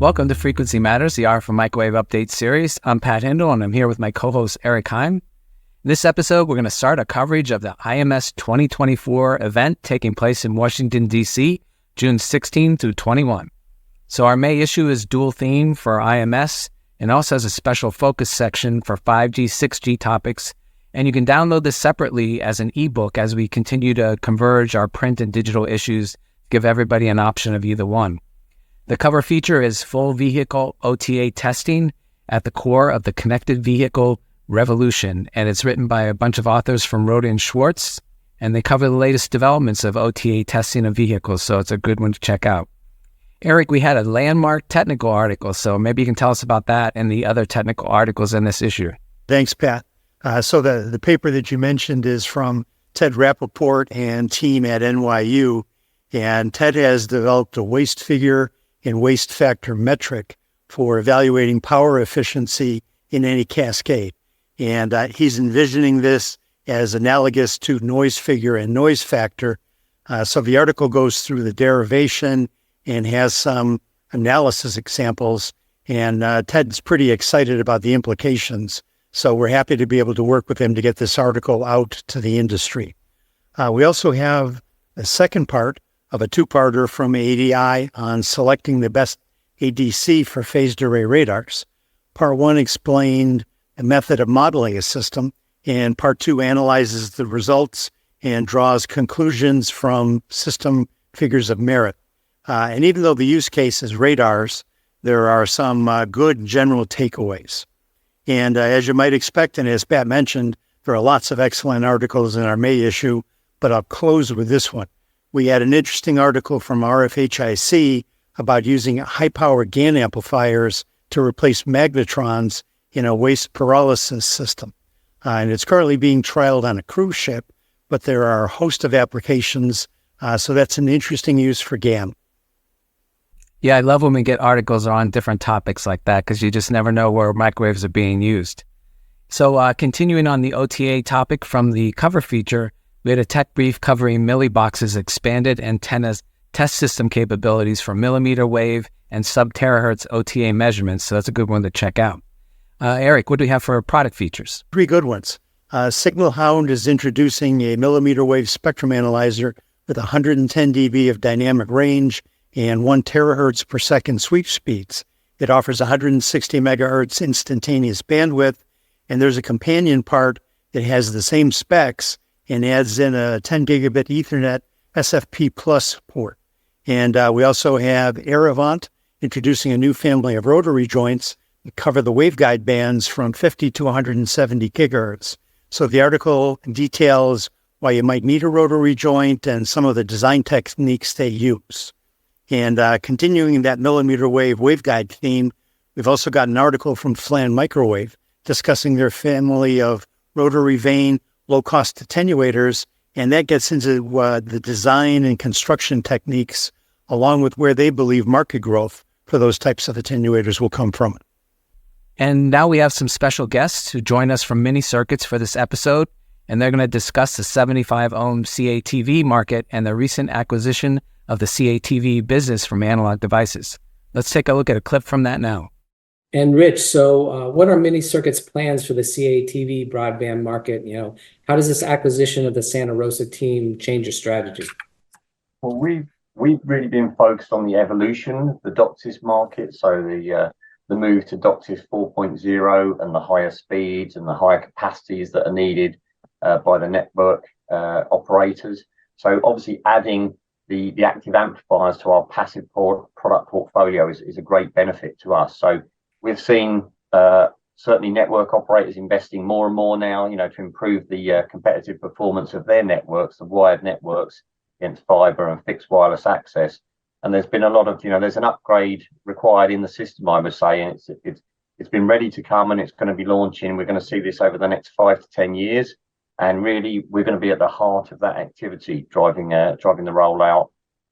Welcome to Frequency Matters, the RF and Microwave Update series. I'm Pat Hindle, and I'm here with my co-host Eric Heim. In this episode, we're going to start a coverage of the IMS 2024 event taking place in Washington, D.C., June 16 through 21. So our May issue is dual theme for IMS and also has a special focus section for 5G, 6G topics. And you can download this separately as an ebook as we continue to converge our print and digital issues, give everybody an option of either one. The cover feature is full vehicle OTA testing at the core of the connected vehicle revolution, and it's written by a bunch of authors from Rohde and Schwartz, and they cover the latest developments of OTA testing of vehicles, so it's a good one to check out. Eric, we had a landmark technical article, so maybe you can tell us about that and the other technical articles in this issue. Thanks, Pat. So the paper that you mentioned is from Ted Rappaport and team at NYU, and Ted has developed a waste figure and waste factor metric for evaluating power efficiency in any cascade. And he's envisioning this as analogous to noise figure and noise factor. So the article goes through the derivation and has some analysis examples. And Ted's pretty excited about the implications. So we're happy to be able to work with him to get this article out to the industry. We also have a second part of a two-parter from ADI on selecting the best ADC for phased array radars. Part one explained a method of modeling a system, and part two analyzes the results and draws conclusions from system figures of merit. And even though the use case is radars, there are some good general takeaways. And as you might expect, and as Pat mentioned, there are lots of excellent articles in our May issue, but I'll close with this one. We had an interesting article from RFHIC about using high-power GaN amplifiers to replace magnetrons in a waste pyrolysis system. And it's currently being trialed on a cruise ship, but there are a host of applications, so that's an interesting use for GaN. Yeah, I love when we get articles on different topics like that because you just never know where microwaves are being used. So continuing on the OTA topic from the cover feature, we had a tech brief covering Millibox's expanded antennas test system capabilities for millimeter wave and sub-terahertz OTA measurements, so that's a good one to check out. Eric, what do we have for product features? Three good ones. Signal Hound is introducing a millimeter wave spectrum analyzer with 110 dB of dynamic range and 1 terahertz per second sweep speeds. It offers 160 megahertz instantaneous bandwidth, and there's a companion part that has the same specs and adds in a 10 gigabit Ethernet SFP plus port. And we also have Aeravant introducing a new family of rotary joints that cover the waveguide bands from 50 to 170 gigahertz. So the article details why you might need a rotary joint and some of the design techniques they use. And continuing that millimeter wave waveguide theme, we've also got an article from Flan Microwave discussing their family of rotary vane low-cost attenuators, and that gets into the design and construction techniques, along with where they believe market growth for those types of attenuators will come from. And now we have some special guests who join us from Mini Circuits for this episode, and they're going to discuss the 75-ohm CATV market and the recent acquisition of the CATV business from Analog Devices. Let's take a look at a clip from that now. And Rich, so what are Mini Circuits' plans for the CATV broadband market? How does this acquisition of the Santa Rosa team change your strategy? Well, we've really been focused on the evolution of the DOCSIS market, so the move to DOCSIS 4.0 and the higher speeds and the higher capacities that are needed by the network operators. So obviously adding the active amplifiers to our passive product portfolio is a great benefit to us. So we've seen certainly network operators investing more and more now, to improve the competitive performance of their networks, the wired networks against fiber and fixed wireless access. And there's been a lot of, there's an upgrade required in the system, I would say, and it's been ready to come and it's going to be launching. We're going to see this over the next 5 to 10 years. And really, we're going to be at the heart of that activity, driving the rollout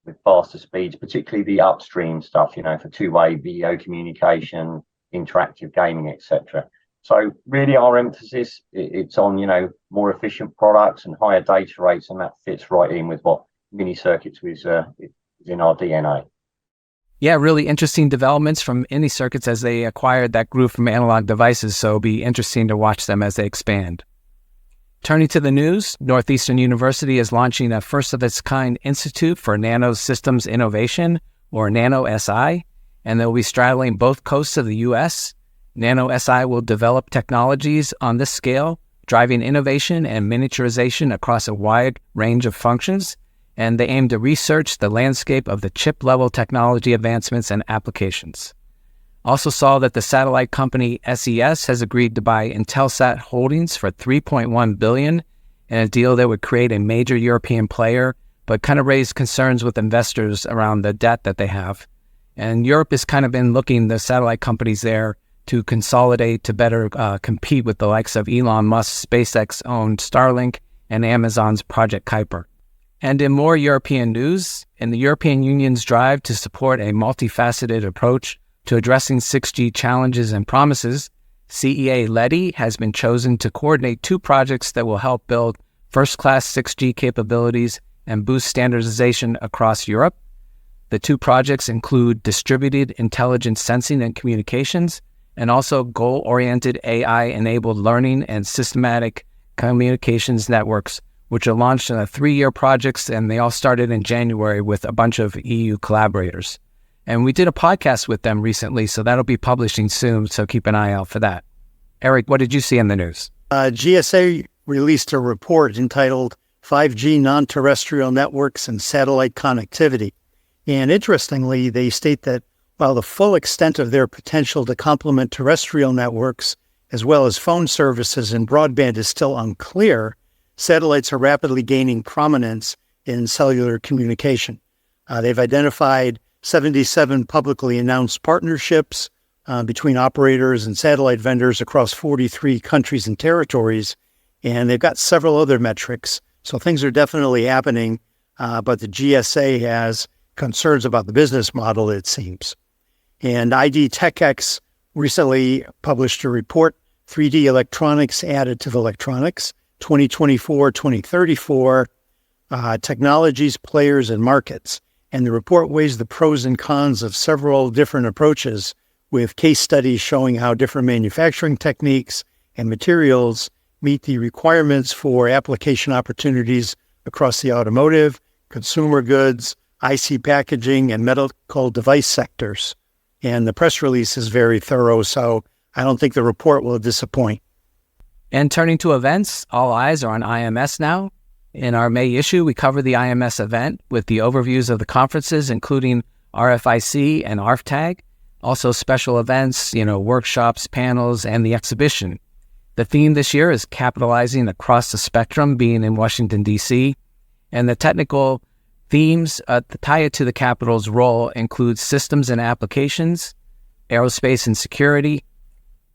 with faster speeds, particularly the upstream stuff, for two-way video communication, interactive gaming, etc. So really our emphasis, it's on, more efficient products and higher data rates, and that fits right in with what Mini Circuits is in our DNA. Yeah, really interesting developments from Mini Circuits as they acquired that group from Analog Devices, so it'll be interesting to watch them as they expand. Turning to the news, Northeastern University is launching a first-of-its-kind Institute for Nano Systems Innovation, or NanoSI, and they'll be straddling both coasts of the U.S. NanoSI will develop technologies on this scale, driving innovation and miniaturization across a wide range of functions, and they aim to research the landscape of the chip-level technology advancements and applications. Also saw that the satellite company SES has agreed to buy Intelsat Holdings for $3.1 billion in a deal that would create a major European player, but kind of raised concerns with investors around the debt that they have. And Europe has kind of been looking, the satellite companies there, to consolidate to better compete with the likes of Elon Musk's SpaceX-owned Starlink and Amazon's Project Kuiper. And in more European news, in the European Union's drive to support a multifaceted approach to addressing 6G challenges and promises, CEA-Leti has been chosen to coordinate two projects that will help build first-class 6G capabilities and boost standardization across Europe. The two projects include distributed intelligent sensing and communications, and also goal-oriented AI-enabled learning and systematic communications networks, which are launched in 3-year projects, and they all started in January with a bunch of EU collaborators. And we did a podcast with them recently, so that'll be publishing soon, so keep an eye out for that. Eric, what did you see in the news? GSA released a report entitled 5G Non-Terrestrial Networks and Satellite Connectivity. And interestingly, they state that while the full extent of their potential to complement terrestrial networks, as well as phone services and broadband, is still unclear, satellites are rapidly gaining prominence in cellular communication. They've identified 77 publicly announced partnerships between operators and satellite vendors across 43 countries and territories, and they've got several other metrics. So things are definitely happening, but the GSA has concerns about the business model, it seems. And ID TechX recently published a report, 3D Electronics Added to the Electronics, 2024-2034, Technologies, Players, and Markets. And the report weighs the pros and cons of several different approaches, with case studies showing how different manufacturing techniques and materials meet the requirements for application opportunities across the automotive, consumer goods, IC packaging, and medical device sectors. And the press release is very thorough, so I don't think the report will disappoint. And turning to events, all eyes are on IMS now. In our May issue, we cover the IMS event with the overviews of the conferences, including RFIC and ARFTAG, also special events, workshops, panels, and the exhibition. The theme this year is capitalizing across the spectrum, being in Washington, D.C., and the technical themes tie it to the Capitol's role include systems and applications, aerospace and security,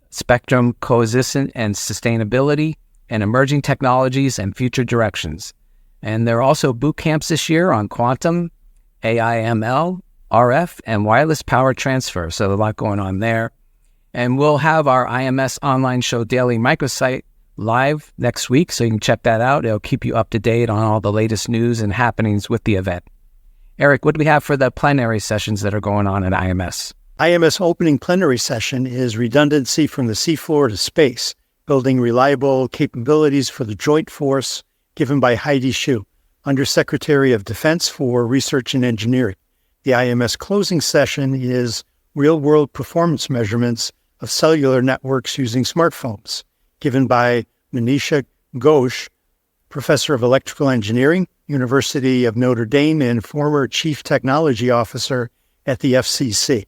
spectrum coexistence and sustainability, and emerging technologies and future directions. And there are also boot camps this year on quantum, AI/ML, RF, and wireless power transfer. So a lot going on there. And we'll have our IMS online show daily microsite live next week, so you can check that out. It'll keep you up to date on all the latest news and happenings with the event. Eric, what do we have for the plenary sessions that are going on at IMS? IMS opening plenary session is redundancy from the seafloor to space, building reliable capabilities for the joint force, given by Heidi Shue, Undersecretary of Defense for Research and Engineering. The IMS closing session is real-world performance measurements of cellular networks using smartphones, given by Manisha Ghosh, Professor of Electrical Engineering, University of Notre Dame, and former Chief Technology Officer at the FCC.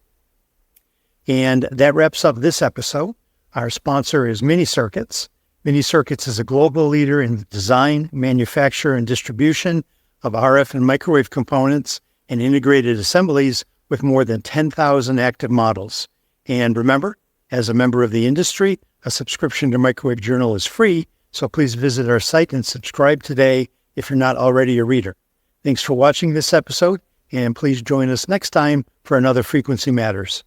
And that wraps up this episode. Our sponsor is Mini Circuits. Mini Circuits is a global leader in the design, manufacture, and distribution of RF and microwave components and integrated assemblies with more than 10,000 active models. And remember, as a member of the industry, a subscription to Microwave Journal is free, so please visit our site and subscribe today if you're not already a reader. Thanks for watching this episode, and please join us next time for another Frequency Matters.